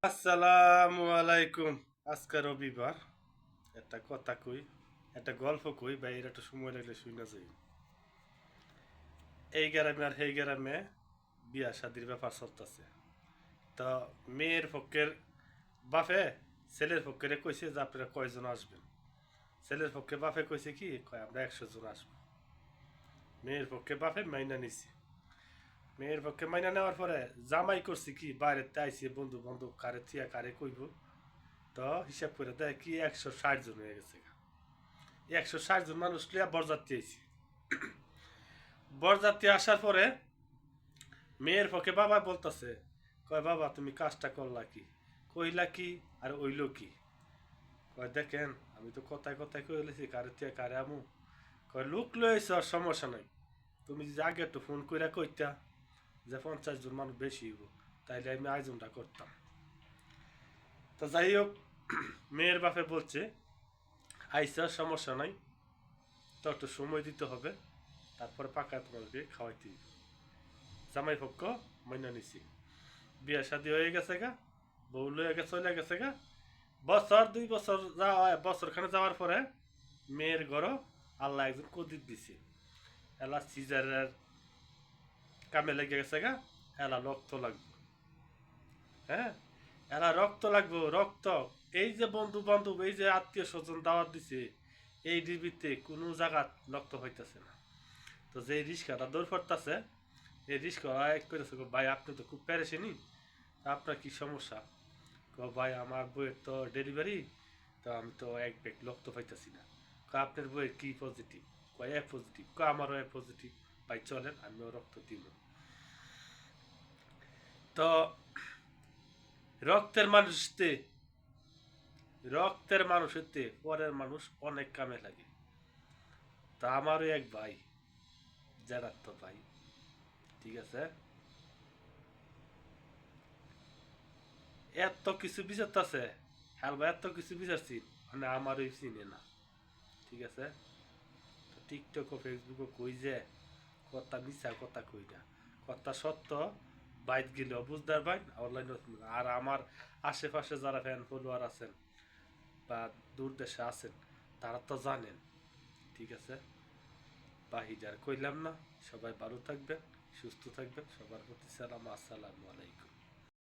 আসসালামু আলাইকুম। আজকে রবিবার। একটা কথা কই, একটা গল্প কই, বা এর একটা সময় লাগলে শুনে যাই। এই গ্রামে আর সেই গ্রামে বিয়া শাদির ব্যাপার চলতেছে। তো মেয়ের পক্ষের বাপে ছেলের পক্ষে কইছে যে আপনারা কয়জন আসবেন। ছেলের পক্ষে বাপে কইছে কি, কয় আমরা 100 জন আসবো। মেয়ের পক্ষে বাপে মাইনা নিছে। মেয়ের পক্ষে মাইনা নেওয়ার পরে জামাই করছে কি, বাইরে আইসি বন্ধু বান্ধব কারে থিয়া কারে কইব। তো হিসাব করে দেয় কি 160 জন হয়ে গেছে। 160 জন মানুষ লিয়া বরযাত্রী আইছি। বরযাত্রী আসার পরে মেয়ের পক্ষে বাবা বলতেছে, কয় বাবা তুমি কাজটা করলা কি, কইলা কি, আর ওইল কি। কয় দেখেন আমি তো কথায় কথায় কইলেছি কারে তুই কারে আমু। কয় লোক লইছ সমস্যা নাই, তুমি যদি আগে একটু ফোন কইরা কইতা যে 50 জন মানুষ বেশি হইব, তাইলে আমি আয়োজনটা করতাম। তো যাই হোক, মেয়ের বাপে বলছে আইসা সমস্যা নাই, তো একটু সময় দিতে হবে, তারপরে পাকা তোমাকে খাওয়াইতে হইব। জামাই পক্ষ মাইনা নিছি। বিয়া শাদি হয়ে গেছে গা, বউ লয়ে গেছে, চলে গেছে গা। বছর 2 বছর যাওয়া, বছরখানে যাওয়ার পরে মেয়ের ঘর আল্লাহ একজন কদির দিছে। এলা সিজারের কামে লেগে গেছে গা, এলা রক্ত লাগবে। হ্যাঁ, এলা রক্ত লাগবে, রক্ত। এই যে বন্ধু বান্ধব, এই যে আত্মীয় স্বজন দাওয়াত দিছে, এই ডিবিতে কোনো জায়গা রক্ত হইতেছে না। তো যে রিস্কাটা দৌড় পড়তেছে, এই রিস্কা এক করেছে, ভাই আপনি তো খুব প্যারেছেনি, আপনার কি সমস্যা। ভাই আমার বইয়ের তো ডেলিভারি, তো আমি তো এক ব্যাগ রক্ত পাইতেছি না। আপনার বইয়ের কি পজিটিভ, কয় এ পজিটিভ, আমারও এ পজিটিভ। ভাই চলেন আমিও রক্ত দিব। তো রক্তের মানুষতে, রক্তের মানুষেতে পরের মানুষ অনেক কামে লাগে। তা আমারও এক ভাই, যারা তো ভাই, ঠিক আছে, এত কিছু বিচারতেছে, হ্যাঁ ভাই এত কিছু বিচারছি, মানে আমারই চিনে না। ঠিক আছে, তো টিকটক ও ফেসবুকও কই যে কথা মিছা কথা কই না, কথা সত্য বাইত গেলেও বুঝদার বাইন অনলাইনে। আর আমার আশেপাশে যারা ফ্যান ফলোয়ার আছেন বা দূর দেশে আছেন, তারা তো জানেন। ঠিক আছে, বাহির আর কইলাম না। সবাই ভালো থাকবেন, সুস্থ থাকবেন। সবার প্রতি সালাম, আসসালামু আলাইকুম।